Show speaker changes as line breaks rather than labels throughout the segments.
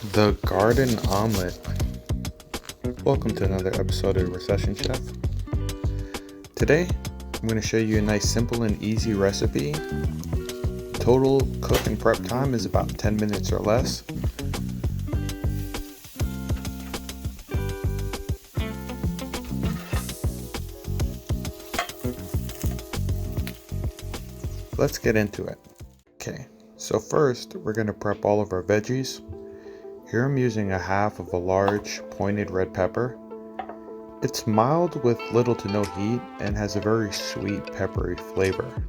The Garden Omelette. Welcome to another episode of Recession Chef. Today, I'm going to show you a nice simple and easy recipe. Total cook and prep time is about 10 minutes or less. Let's get into it. Okay, so first we're going to prep all of our veggies. Here I'm using a half of a large pointed red pepper. It's mild with little to no heat and has a very sweet peppery flavor.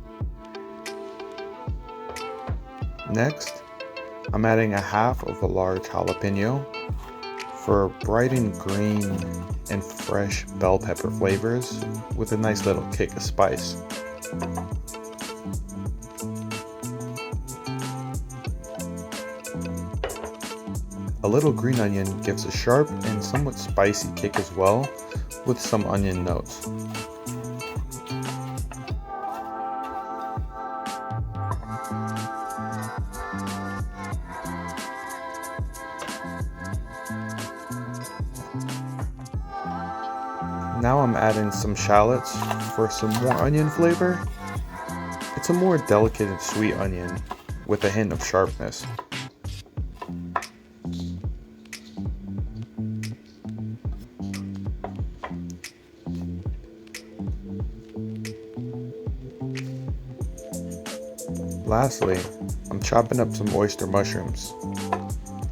Next, I'm adding a half of a large jalapeno for bright and green and fresh bell pepper flavors with a nice little kick of spice. A little green onion gives a sharp and somewhat spicy kick as well, with some onion notes. Now I'm adding some shallots for some more onion flavor. It's a more delicate and sweet onion with a hint of sharpness. Lastly, I'm chopping up some oyster mushrooms.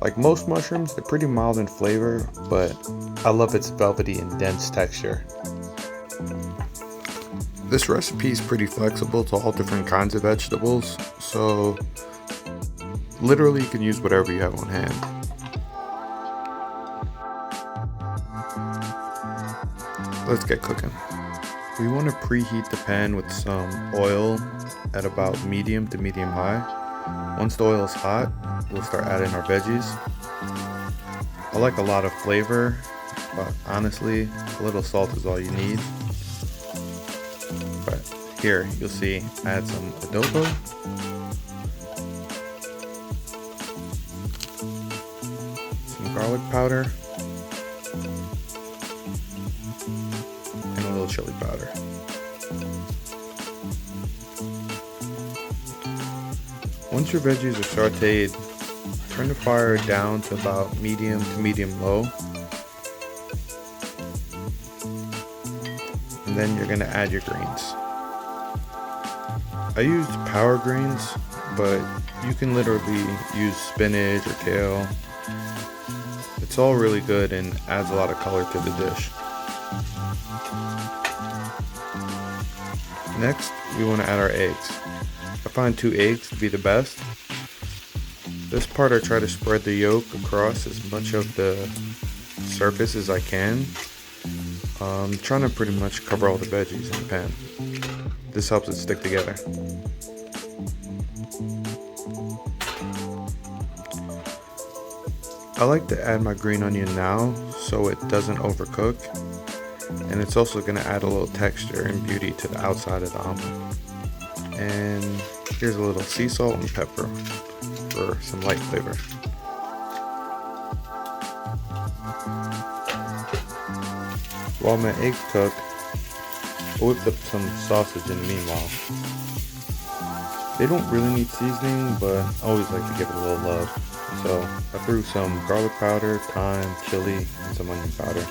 Like most mushrooms, they're pretty mild in flavor, but I love its velvety and dense texture. This recipe is pretty flexible to all different kinds of vegetables, so literally you can use whatever you have on hand. Let's get cooking. We want to preheat the pan with some oil at about medium to medium high. Once the oil is hot, we'll start adding our veggies. I like a lot of flavor, but honestly, a little salt is all you need. But here, you'll see, add some adobo. Some garlic powder. And a little chili powder. Once your veggies are sauteed, turn the fire down to about medium to medium-low. And then you're going to add your greens. I used power greens, but you can literally use spinach or kale. It's all really good and adds a lot of color to the dish. Next, we want to add our eggs. I find 2 eggs to be the best. This part I try to spread the yolk across as much of the surface as I can. I'm trying to pretty much cover all the veggies in the pan. This helps it stick together. I like to add my green onion now so it doesn't overcook. And it's also going to add a little texture and beauty to the outside of the omelet. And here's a little sea salt and pepper for some light flavor. While my eggs cook, I whipped up some sausage in the meanwhile. They don't really need seasoning, but I always like to give it a little love. So I threw some garlic powder, thyme, chili, and some onion powder.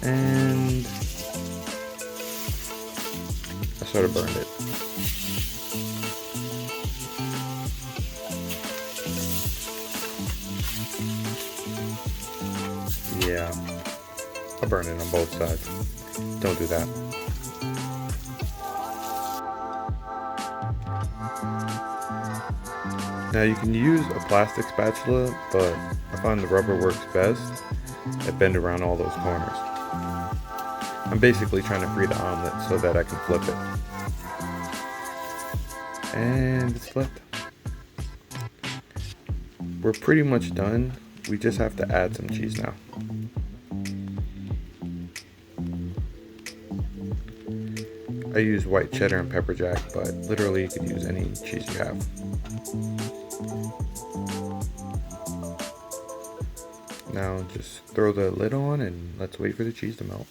And I sort of burned it. Yeah, I burned it on both sides. Don't do that. Now you can use a plastic spatula, but I find the rubber works best. I bend around all those corners. I'm basically trying to free the omelet so that I can flip it. And it's flipped. We're pretty much done. We just have to add some cheese now. I I use white cheddar and pepper jack, but literally you could use any cheese you have. Now just throw the lid on and let's wait for the cheese to melt.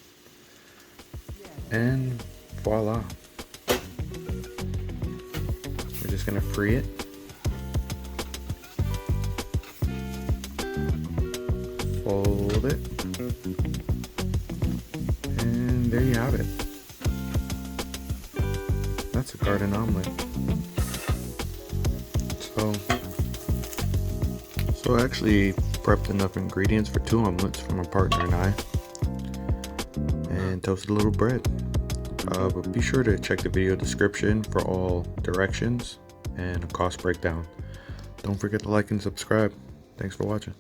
And voila. We're just gonna free it. Fold it. And there you have it. That's a garden omelet. So I actually prepped enough ingredients for 2 omelets for my partner and I. And toasted a little bread. But be sure to check the video description for all directions and a cost breakdown. Don't forget to like and subscribe. Thanks for watching.